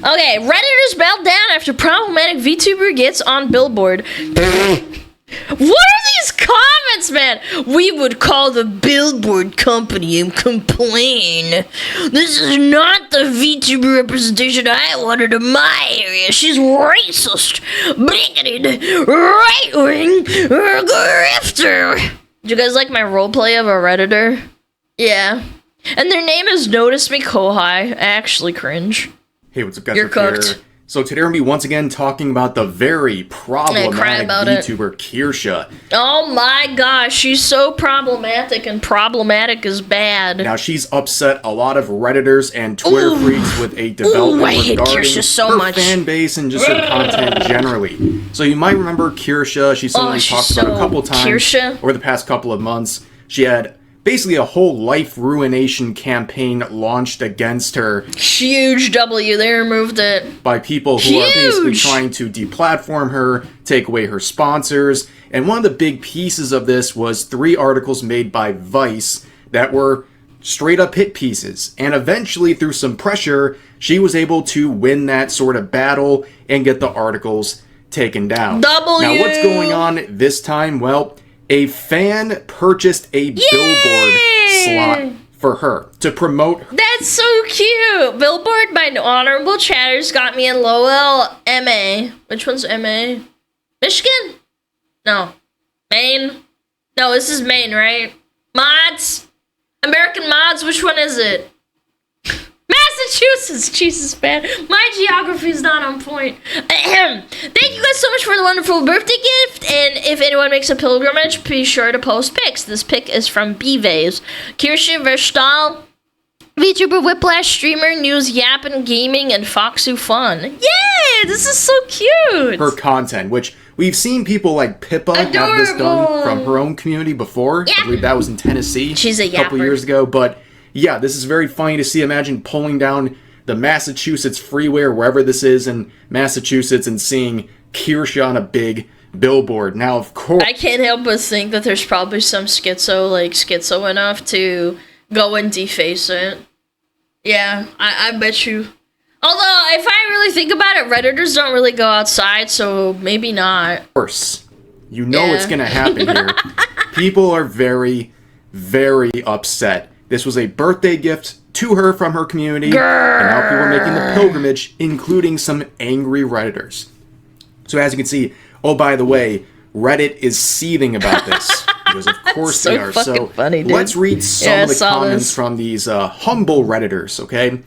Okay, Redditors meltdown after problematic VTuber gets on billboard. What are these comments, man? We would call the billboard company and complain. This is not the VTuber representation I wanted in my area. She's racist, bigoted, right-wing, grifter. Do you guys like my roleplay of a Redditor? Yeah. And their name is Notice Me Kohai. I actually cringe. Hey, what's up, guys? You're cooked. Here. So today we're going to be once again talking about the very problematic VTuber Kirsha. Oh my gosh, she's so problematic, and problematic is bad. Now she's upset a lot of Redditors and Twitter freaks with a development regarding her fan base and just her content generally. So you might remember Kirsha. She's someone we talked about a couple times over the past couple of months. She had basically a whole life ruination campaign launched against her. Huge W, they removed it. By people who are basically trying to deplatform her, take away her sponsors. And one of the big pieces of this was 3 articles made by Vice that were straight up hit pieces. And eventually, through some pressure, she was able to win that sort of battle and get the articles taken down. W! Now, what's going on this time? Well, a fan purchased a billboard slot for her to promote her. That's so cute! Billboard by Honorable Chatters got me in Lowell, MA. Which one's MA? Michigan? No. Maine? No, this is Maine, right? Mods? American Mods, which one is it? Massachusetts! Jesus, man. My geography's not on point. Thank you guys so much for the wonderful birthday gift, and if anyone makes a pilgrimage, be sure to post pics. This pic is from B-Vase. Kirsha Verstal, VTuber, Whiplash streamer, News Yappin' Gaming, and Foxu Fun. Yay! This is so cute! Her content, which we've seen people like Pippa have this done from her own community before. I believe that was in Tennessee. She's a couple years ago, but yeah, this is very funny to see. Imagine pulling down the Massachusetts freeway or wherever this is in Massachusetts and seeing Kirsha on a big billboard. Now, of course, I can't help but think that there's probably some schizo enough to go and deface it. Yeah, I bet you. Although, if I really think about it, Redditors don't really go outside, so maybe not. Of course. You know what's going to happen here. People are very, very upset. This was a birthday gift to her from her community, and now people are making the pilgrimage, including some angry Redditors. So as you can see, oh, by the way, Reddit is seething about this, because of course they are. So funny, let's read some of the comments from these humble Redditors, okay?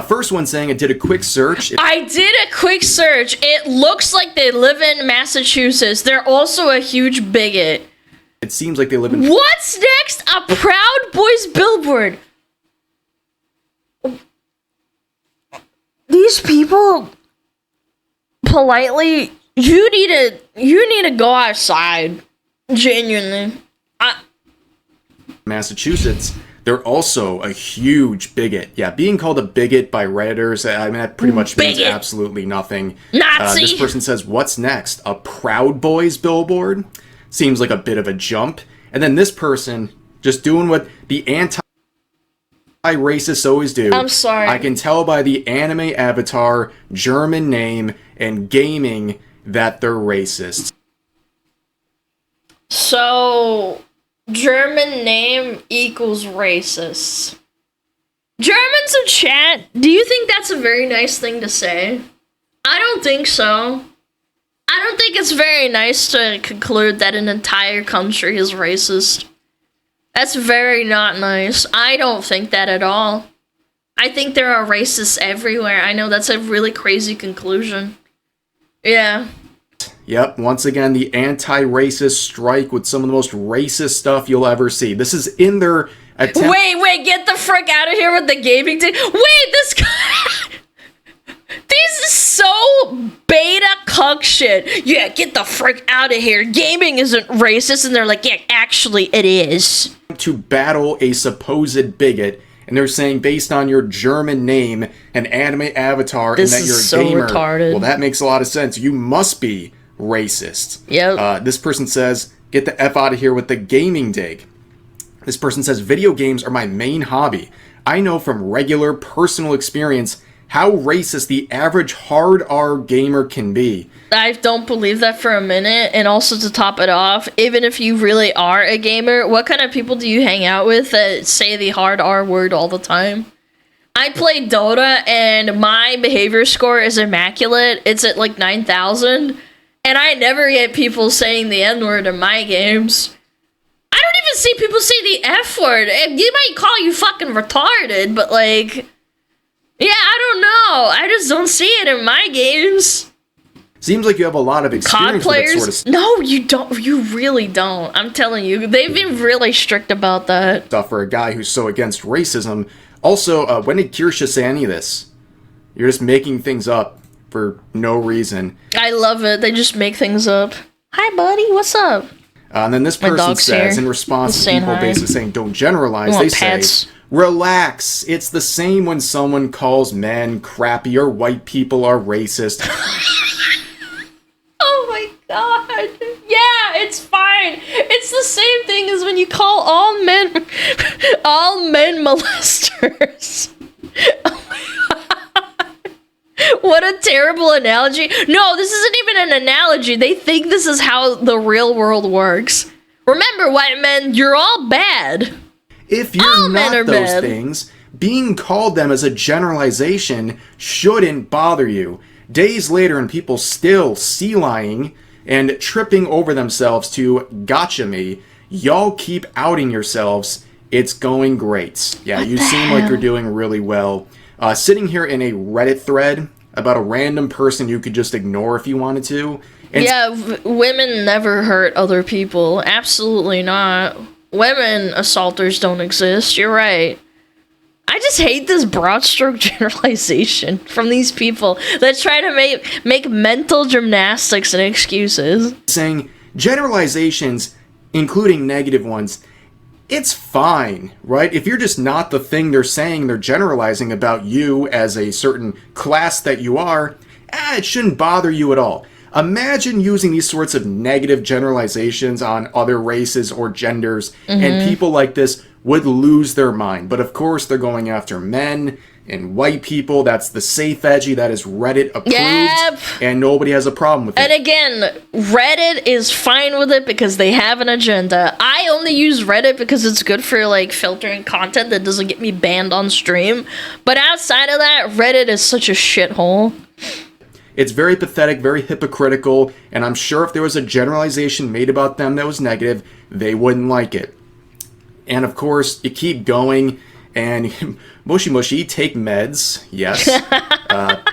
First one saying, I did a quick search. I did a quick search. It looks like they live in Massachusetts. They're also a huge bigot. It seems like they live in... What's next? A Proud Boys billboard. These people politely... You need to go outside. Genuinely. Massachusetts, they're also a huge bigot. Yeah, being called a bigot by Redditors, I mean, that pretty much means absolutely nothing. Nazi! This person says, what's next? A Proud Boys billboard? Seems like a bit of a jump. And then this person, just doing what the anti-racists always do. I'm sorry. I can tell by the anime avatar, German name, and gaming that they're racist. So, German name equals racist. Germans in chat, do you think that's a very nice thing to say? I don't think so. I don't think it's very nice to conclude that an entire country is racist. That's very not nice. I don't think that at all. I think there are racists everywhere. I know that's a really crazy conclusion. Yeah. Yep, once again, the anti-racist strike with some of the most racist stuff you'll ever see. This is in their attempt... Wait, get the frick out of here with the gaming thing. Wait, this guy... This is so beta cuck shit. Yeah, get the frick out of here. Gaming isn't racist. And they're like, yeah, actually it is. To battle a supposed bigot, and they're saying based on your German name and anime avatar and that you're a gamer, well, that makes a lot of sense. You must be racist. Yep. This person says, get the F out of here with the gaming dig. This person says, video games are my main hobby. I know from regular personal experience how racist the average hard R gamer can be. I don't believe that for a minute. And also to top it off, even if you really are a gamer, what kind of people do you hang out with that say the hard R word all the time? I play Dota and my behavior score is immaculate. It's at like 9,000. And I never get people saying the N word in my games. I don't even see people say the F word. You might call you fucking retarded, but like, yeah, I don't know. I just don't see it in my games. Seems like you have a lot of experience COD players? with that sort of No, you don't. You really don't. I'm telling you, they've been really strict about that. stuff for a guy who's so against racism. Also, when did Kirsha say any of this? You're just making things up for no reason. I love it. They just make things up. Hi, buddy. What's up? And then this person dog's says, here. in response He's to saying people hi. basically saying, don't generalize, Want they pets? say, relax. It's the same when someone calls men crappy or white people are racist. Oh my god. Yeah, it's fine. It's the same thing as when you call all men molesters. Oh my god. What a terrible analogy. No, this isn't even an analogy. They think this is how the real world works. Remember, white men, you're all bad. If you're All men are not those bad. things, being called them as a generalization shouldn't bother you. Days later, and people still sea lying and tripping over themselves to gotcha me, y'all keep outing yourselves. It's going great. Yeah, you seem like you're doing really well. Sitting here in a Reddit thread about a random person you could just ignore if you wanted to. And Yeah, women never hurt other people. Absolutely not. Women assaulters don't exist. You're right. I just hate this broad stroke generalization from these people that try to make mental gymnastics and excuses. saying generalizations, including negative ones, it's fine, right? If you're just not the thing they're saying, they're generalizing about you as a certain class that you are, it shouldn't bother you at all. Imagine using these sorts of negative generalizations on other races or genders, and people like this would lose their mind. But of course, they're going after men and white people. That's the safe edgy. That is Reddit approved. Yep. And nobody has a problem with And it. again, Reddit is fine with it because they have an agenda. I only use Reddit because it's good for like filtering content that doesn't get me banned on stream. But outside of that, Reddit is such a shithole. It's very pathetic, very hypocritical, and I'm sure if there was a generalization made about them that was negative, they wouldn't like it. And of course, you keep going, and mushy mushy, take meds, yes.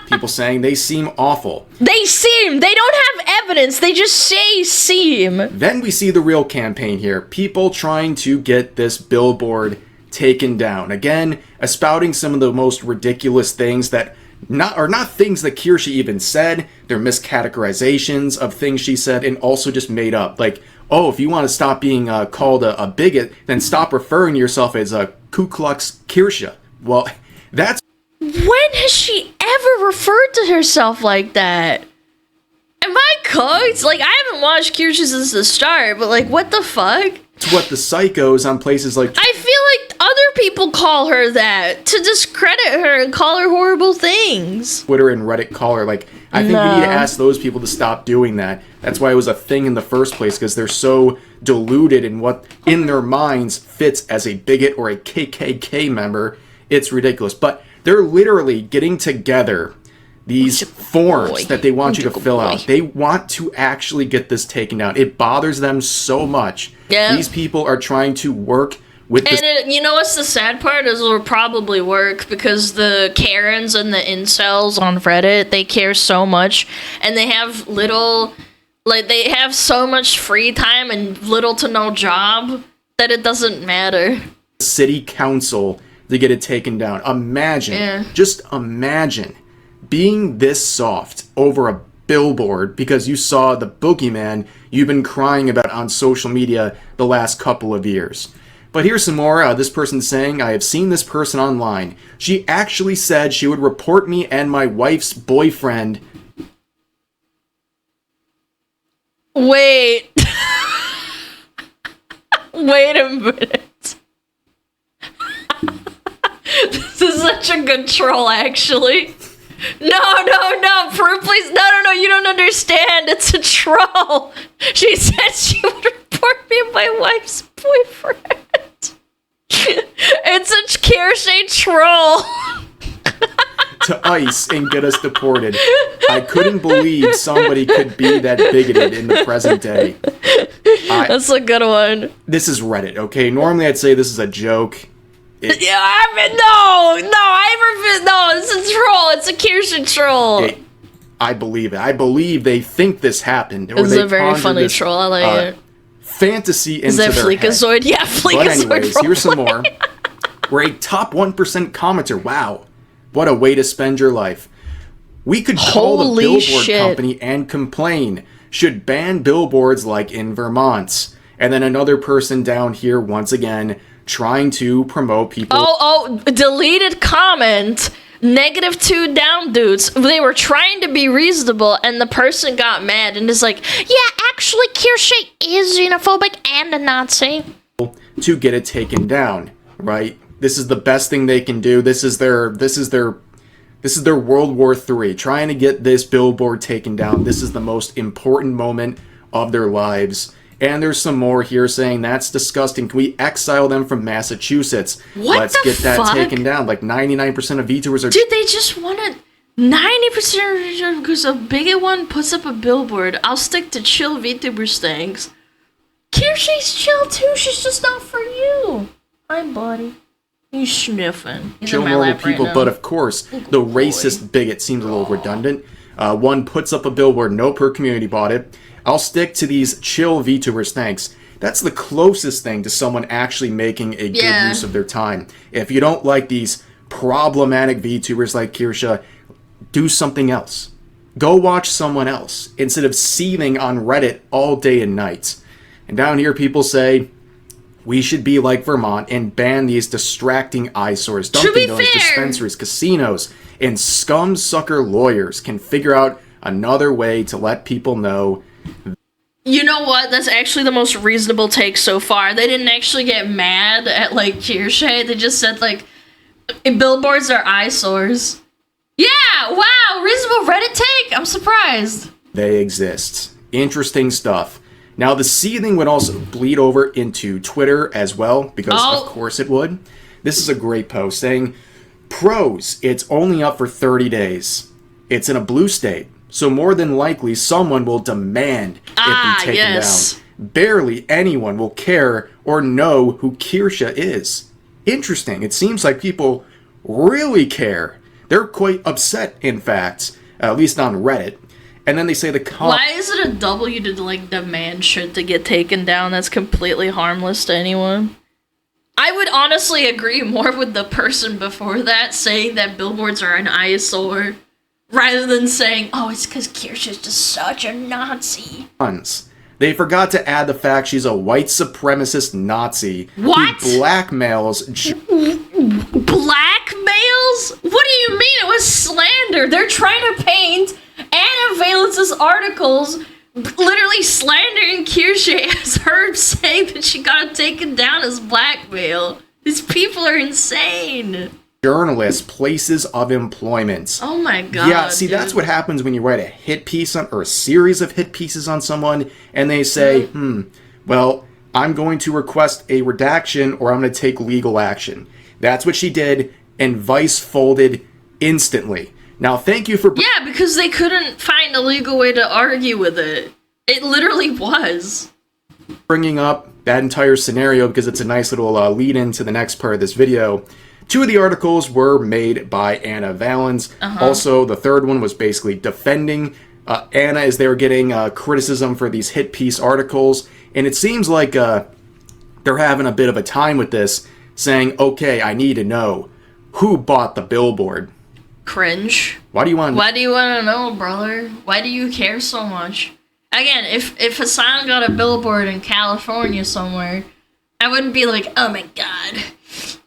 People saying they seem awful. They don't have evidence, they just say seem. Then we see the real campaign here. People trying to get this billboard taken down. Again, espouting some of the most ridiculous things that are not things that Kirsha even said. They're miscategorizations of things she said and also just made up. Like, oh, if you want to stop being called a bigot, then stop referring to yourself as a Ku Klux Kirsha. Well, that's... When has she ever referred to herself like that? Am I cooked? Like, I haven't watched Kirsha since the start, but like, what the fuck? what the psychos on places like I feel like other people call her that to discredit her and call her horrible things. Twitter and Reddit call her. Like, I think we need to ask those people to stop doing that. That's why it was a thing in the first place, because they're so deluded in what in their minds fits as a bigot or a KKK member. It's ridiculous. But they're literally getting together these forms that they want you to fill out. They want to actually get this taken down. It bothers them so much. Yeah. These people are trying to work with this. And you know what's the sad part is it'll probably work because the Karens and the incels on Reddit, they care so much and they have little, like they have so much free time and little to no job that it doesn't matter. City council to get it taken down. Imagine, just imagine being this soft over a billboard because you saw the boogeyman you've been crying about on social media the last couple of years. But here's some more. This person saying, I have seen this person online. She actually said she would report me and my wife's boyfriend. Wait. Wait a minute. This is such a good troll, actually. No, Prue, please. No, you don't understand. It's a troll. She said she would report me and my wife's boyfriend. It's a Kirsche troll. To ICE and get us deported. I couldn't believe somebody could be that bigoted in the present day. That's a good one. This is Reddit, okay? Normally I'd say this is a joke. No, it's a troll. It's a Kirsche troll. I believe it. I believe they think this happened. This is a very funny troll. I like it. Fantasy into is that their Fleekazoid? head. Yeah, Fleekazoid. But anyways, roleplay. Here's some more. We're a top 1% commenter. Wow. What a way to spend your life. We could call the billboard company and complain. Should ban billboards like in Vermont. And then another person down here, once again, trying to promote people. Deleted comment. -2 down dudes. They were trying to be reasonable, and the person got mad and is like, yeah, actually, Kirsche is xenophobic and a Nazi. To get it taken down, right? This is the best thing they can do. This is their World War III, trying to get this billboard taken down. This is the most important moment of their lives. And there's some more here saying that's disgusting. Can we exile them from Massachusetts? Let's get that taken down. Like 99% of VTubers are. Dude, they just want to. 90% because a bigot one puts up a billboard. I'll stick to chill VTubers things. Kirsche's chill too. She's just not for you. Hi, buddy. He's sniffing. He's chill in my normal lap people, right now. but of course, the racist bigot seems a little redundant. One puts up a billboard, no per community bought it. I'll stick to these chill VTubers, thanks. That's the closest thing to someone actually making a good use of their time. If you don't like these problematic VTubers like Kirsche, do something else. Go watch someone else instead of seething on Reddit all day and night. And down here people say, we should be like Vermont and ban these distracting eyesores. Dunkin' Donuts, dispensaries, casinos, and scum-sucker lawyers can figure out another way to let people know. You know what? That's actually the most reasonable take so far. They didn't actually get mad at, like, Kirsche. They just said, like, billboards are eyesores. Yeah! Wow! Reasonable Reddit take! I'm surprised. They exist. Interesting stuff. Now, the seething would also bleed over into Twitter as well, because of course it would. This is a great post saying, pros, it's only up for 30 days. It's in a blue state, so more than likely someone will demand it be taken down. Barely anyone will care or know who Kirsche is. Interesting. It seems like people really care. They're quite upset, in fact, at least on Reddit. And then they say why is it a W to, like, demand shit to get taken down that's completely harmless to anyone? I would honestly agree more with the person before that saying that billboards are an eyesore, rather than saying, oh, it's because Kirsche is just such a Nazi. They forgot to add the fact she's a white supremacist Nazi who blackmails. Blackmails? What do you mean? It was slander. They're trying to paint Anna Valence's articles literally slandering Kirsche as her saying that she got taken down as blackmail. These people are insane. Journalists, places of employment. Oh my god. Yeah, see, that's what happens when you write a hit piece on, or a series of hit pieces on someone, and they say, well, I'm going to request a redaction or I'm going to take legal action. That's what she did, and Vice folded instantly. Now, thank you for... Yeah, because they couldn't find a legal way to argue with it. It literally was. Bringing up that entire scenario because it's a nice little lead into the next part of this video. 2 of the articles were made by Anna Valens. Also, the third one was basically defending Anna as they were getting criticism for these hit piece articles. And it seems like they're having a bit of a time with this, saying, okay, I need to know who bought the billboard. Cringe. Why do you want to know, brother? Why do you care so much? Again, if Hassan got a billboard in California somewhere, I wouldn't be like, oh my god,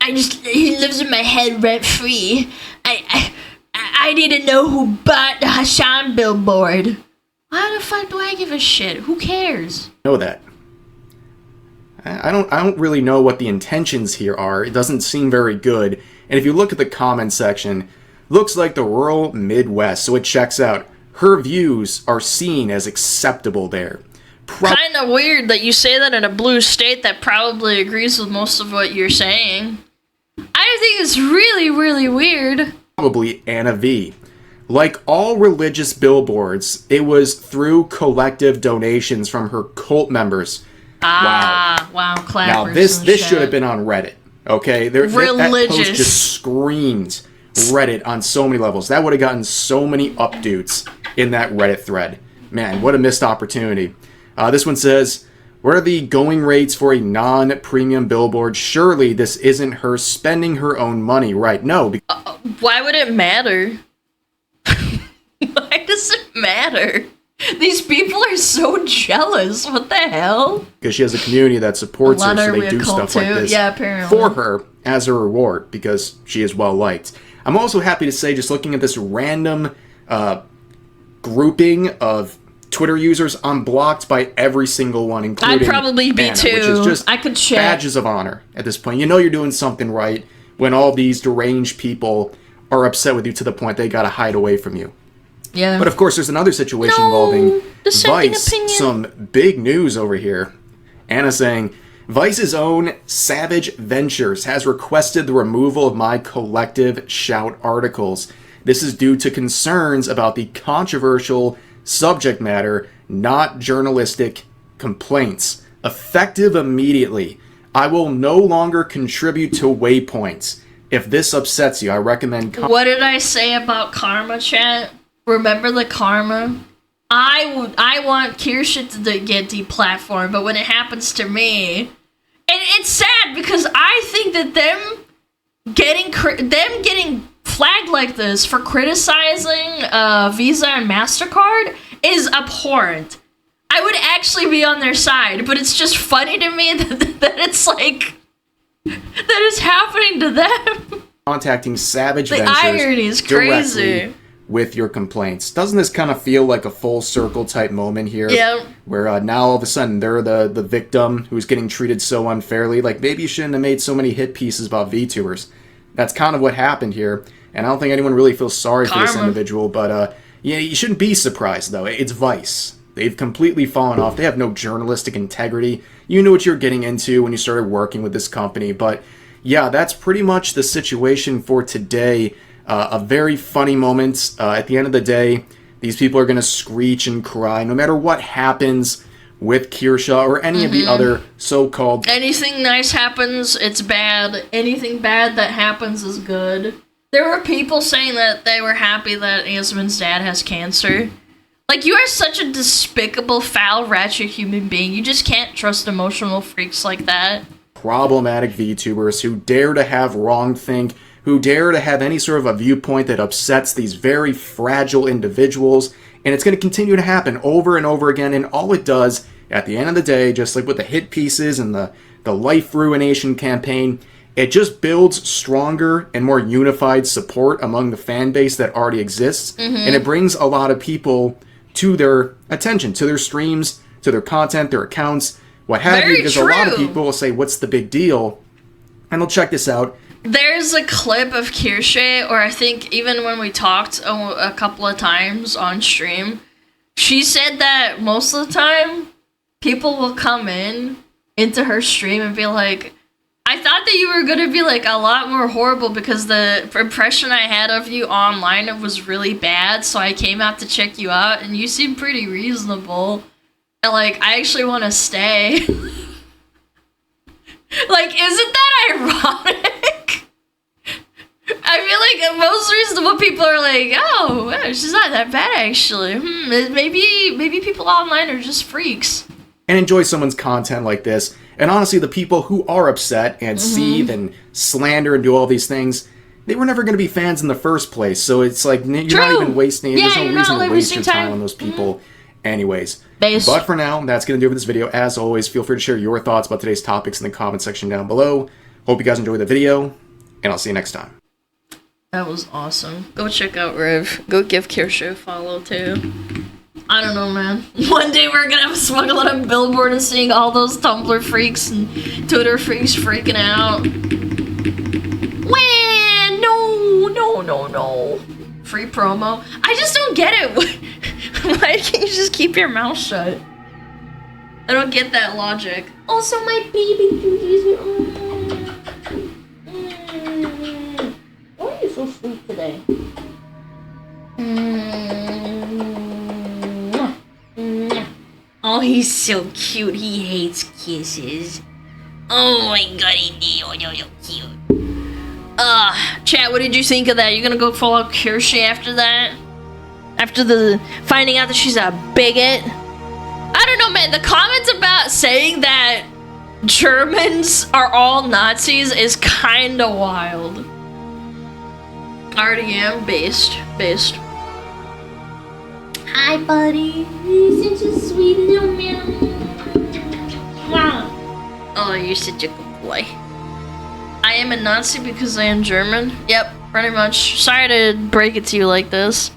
he lives in my head rent free. I need to know who bought the Hassan billboard. Why the fuck do I give a shit? Who cares? Know that. I don't really know what the intentions here are. It doesn't seem very good. And if you look at the comment section, looks like the rural Midwest, so it checks out. Her views are seen as acceptable there. Kind of weird that you say that in a blue state that probably agrees with most of what you're saying. I think it's really, really weird. Probably Anna V. Like all religious billboards, it was through collective donations from her cult members. Wow, clappers. Now this should have been on Reddit. Okay, religious. That post just screams Reddit on so many levels. That would have gotten so many updates in that Reddit thread. Man, what a missed opportunity. This one says, what are the going rates for a non-premium billboard? Surely this isn't her spending her own money, right? No. Why would it matter? Why does it matter? These people are so jealous. What the hell? Because she has a community that supports her, so they do stuff like this for her as a reward, because she is well liked. I'm also happy to say, just looking at this random grouping of Twitter users, I'm blocked by every single one, including I'd probably be Anna, too. which is just I could check. Badges of honor at this point. You know you're doing something right when all these deranged people are upset with you to the point they gotta hide away from you. Yeah. But of course, there's another situation involving Vice. Some big news over here. Anna saying, Vice's own Savage Ventures has requested the removal of my collective shout articles. This is due to concerns about the controversial subject matter, not journalistic complaints. Effective immediately. I will no longer contribute to waypoints. If this upsets you, I recommend... What did I say about karma, chat? Remember the karma? I want Kirsha to get deplatformed, but when it happens to me... And it's sad, because I think that them getting flagged like this for criticizing Visa and MasterCard is abhorrent. I would actually be on their side, but it's just funny to me that it's like... that is happening to them. Contacting Savage Ventures. The irony is crazy. With your complaints. Doesn't this kind of feel like a full circle type moment here? Yeah. Where now all of a sudden they're the victim who's getting treated so unfairly. Like, maybe you shouldn't have made so many hit pieces about VTubers. That's kind of what happened here. And I don't think anyone really feels sorry for this individual. But yeah, you shouldn't be surprised though. It's Vice. They've completely fallen off. They have no journalistic integrity. You knew what you were getting into when you started working with this company. But yeah, that's pretty much the situation for today. A very funny moment. At the end of the day, these people are going to screech and cry no matter what happens with Kirsha or any of the other so-called... Anything nice happens, it's bad. Anything bad that happens is good. There were people saying that they were happy that Yasmin's dad has cancer. Like, you are such a despicable, foul, ratchet human being. You just can't trust emotional freaks like that. Problematic VTubers who dare to have wrong think, who dare to have any sort of a viewpoint that upsets these very fragile individuals, and it's going to continue to happen over and over again, and all it does, at the end of the day, just like with the hit pieces and the Life Ruination campaign, it just builds stronger and more unified support among the fan base that already exists, and it brings a lot of people to their attention, to their streams, to their content, their accounts, what have you, because a lot of people will say, what's the big deal? And they'll check this out. There's a clip of Kirsche, or I think even when we talked a couple of times on stream, she said that most of the time, people will come into her stream and be like, I thought that you were going to be like a lot more horrible because the impression I had of you online was really bad, so I came out to check you out, and you seem pretty reasonable. And like, I actually want to stay. Like, isn't that ironic? I feel like most reasonable people are like, oh, well, she's not that bad, actually. Maybe people online are just freaks. And enjoy someone's content like this. And honestly, the people who are upset and seethe and slander and do all these things, they were never going to be fans in the first place. So it's like, you're not even wasting... there's no reason to waste your time on those people anyways. But for now, that's going to do it for this video. As always, feel free to share your thoughts about today's topics in the comment section down below. Hope you guys enjoyed the video, and I'll see you next time. That was awesome. Go check out Riv. Go give Kirsha a follow, too. I don't know, man. One day we're gonna have a SmugAlana billboard and seeing all those Tumblr freaks and Twitter freaks freaking out. Wah, no. Free promo. I just don't get it. Why can't you just keep your mouth shut? I don't get that logic. Also, my baby cookies. Why are you so sweet today? Oh, he's so cute. He hates kisses. Oh my god, he so cute. Chat, what did you think of that? You gonna go follow Kirsty after that? After the finding out that she's a bigot? I don't know, man. The comments about saying that Germans are all Nazis is kinda wild. RDM based. Hi, buddy. You're such a sweet little man. Oh, you're such a good boy. I am a Nazi because I am German. Yep, pretty much. Sorry to break it to you like this.